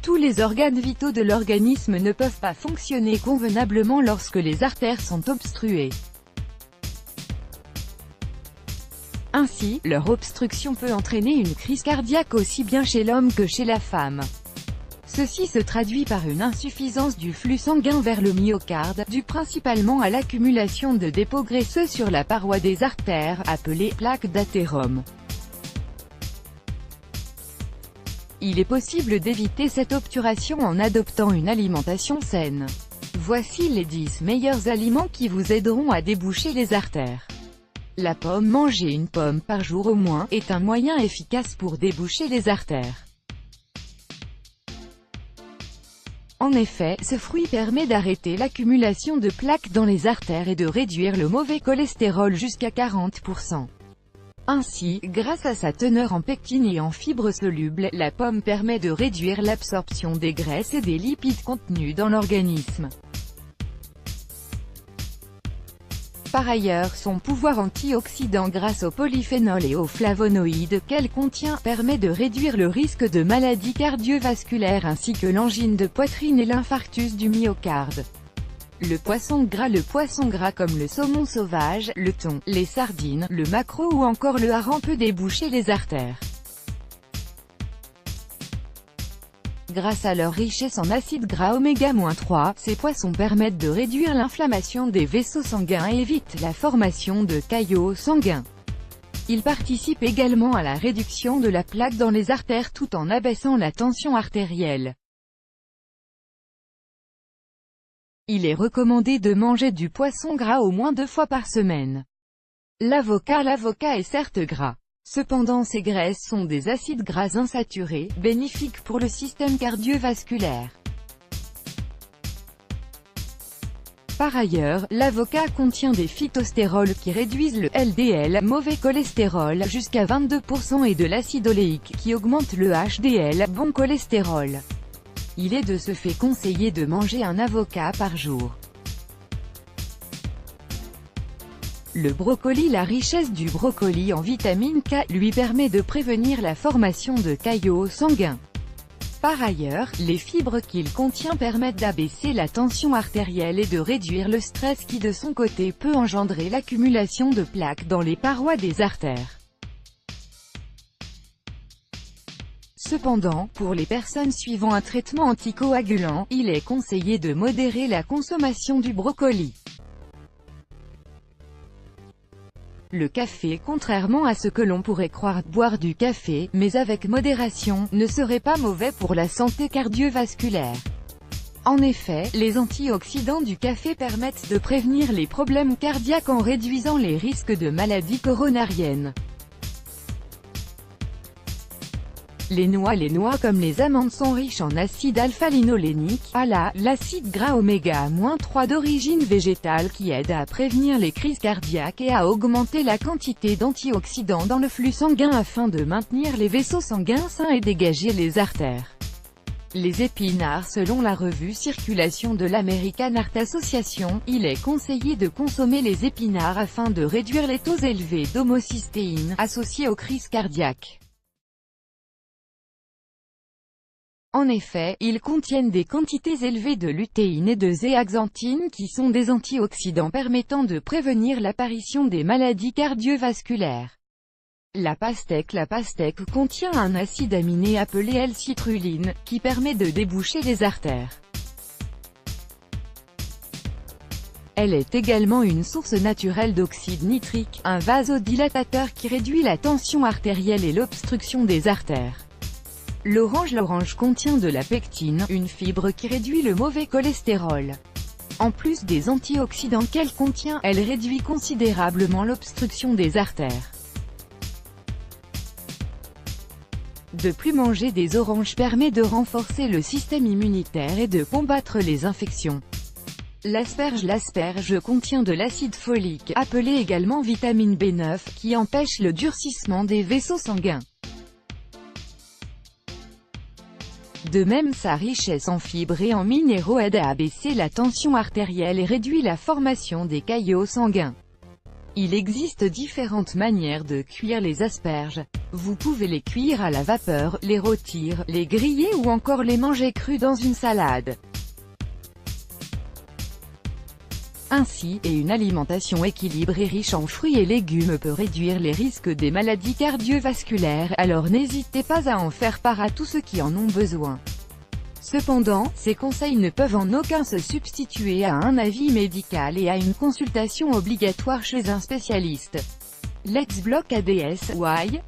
Tous les organes vitaux de l'organisme ne peuvent pas fonctionner convenablement lorsque les artères sont obstruées. Ainsi, leur obstruction peut entraîner une crise cardiaque aussi bien chez l'homme que chez la femme. Ceci se traduit par une insuffisance du flux sanguin vers le myocarde, due principalement à l'accumulation de dépôts graisseux sur la paroi des artères, appelée plaque d'athérome. Il est possible d'éviter cette obturation en adoptant une alimentation saine. Voici les 10 meilleurs aliments qui vous aideront à déboucher les artères. La pomme. Manger une pomme par jour au moins, est un moyen efficace pour déboucher les artères. En effet, ce fruit permet d'arrêter l'accumulation de plaques dans les artères et de réduire le mauvais cholestérol jusqu'à 40%. Ainsi, grâce à sa teneur en pectine et en fibres solubles, la pomme permet de réduire l'absorption des graisses et des lipides contenus dans l'organisme. Par ailleurs, son pouvoir antioxydant grâce aux polyphénols et aux flavonoïdes qu'elle contient, permet de réduire le risque de maladies cardiovasculaires ainsi que l'angine de poitrine et l'infarctus du myocarde. Le poisson gras comme le saumon sauvage, le thon, les sardines, le maquereau ou encore le hareng peut déboucher les artères. Grâce à leur richesse en acides gras oméga-3, ces poissons permettent de réduire l'inflammation des vaisseaux sanguins et évitent la formation de caillots sanguins. Ils participent également à la réduction de la plaque dans les artères tout en abaissant la tension artérielle. Il est recommandé de manger du poisson gras au moins 2 fois par semaine. L'avocat est certes gras. Cependant ces graisses sont des acides gras insaturés, bénéfiques pour le système cardiovasculaire. Par ailleurs, l'avocat contient des phytostérols qui réduisent le LDL, mauvais cholestérol, jusqu'à 22% et de l'acide oléique qui augmente le HDL, bon cholestérol. Il est de ce fait conseillé de manger un avocat par jour. Le brocoli. La richesse du brocoli en vitamine K lui permet de prévenir la formation de caillots sanguins. Par ailleurs, les fibres qu'il contient permettent d'abaisser la tension artérielle et de réduire le stress qui de son côté peut engendrer l'accumulation de plaques dans les parois des artères. Cependant, pour les personnes suivant un traitement anticoagulant, il est conseillé de modérer la consommation du brocoli. Le café. Contrairement à ce que l'on pourrait croire, boire du café, mais avec modération, ne serait pas mauvais pour la santé cardiovasculaire. En effet, les antioxydants du café permettent de prévenir les problèmes cardiaques en réduisant les risques de maladies coronariennes. Les noix comme les amandes sont riches en acide alpha-linolénique, ALA, l'acide gras oméga-3 d'origine végétale qui aide à prévenir les crises cardiaques et à augmenter la quantité d'antioxydants dans le flux sanguin afin de maintenir les vaisseaux sanguins sains et dégager les artères. Les épinards. Selon la revue Circulation de l'American Heart Association, il est conseillé de consommer les épinards afin de réduire les taux élevés d'homocystéine, associés aux crises cardiaques. En effet, ils contiennent des quantités élevées de lutéine et de zéaxanthine qui sont des antioxydants permettant de prévenir l'apparition des maladies cardiovasculaires. La pastèque contient un acide aminé appelé L-citrulline, qui permet de déboucher les artères. Elle est également une source naturelle d'oxyde nitrique, un vasodilatateur qui réduit la tension artérielle et l'obstruction des artères. L'orange contient de la pectine, une fibre qui réduit le mauvais cholestérol. En plus des antioxydants qu'elle contient, elle réduit considérablement l'obstruction des artères. De plus, manger des oranges permet de renforcer le système immunitaire et de combattre les infections. L'asperge contient de l'acide folique, appelé également vitamine B9, qui empêche le durcissement des vaisseaux sanguins. De même, sa richesse en fibres et en minéraux aide à abaisser la tension artérielle et réduit la formation des caillots sanguins. Il existe différentes manières de cuire les asperges. Vous pouvez les cuire à la vapeur, les rôtir, les griller ou encore les manger crus dans une salade. Ainsi, une alimentation équilibrée riche en fruits et légumes peut réduire les risques des maladies cardiovasculaires, alors n'hésitez pas à en faire part à tous ceux qui en ont besoin. Cependant, ces conseils ne peuvent en aucun se substituer à un avis médical et à une consultation obligatoire chez un spécialiste. Let's block ADS, why?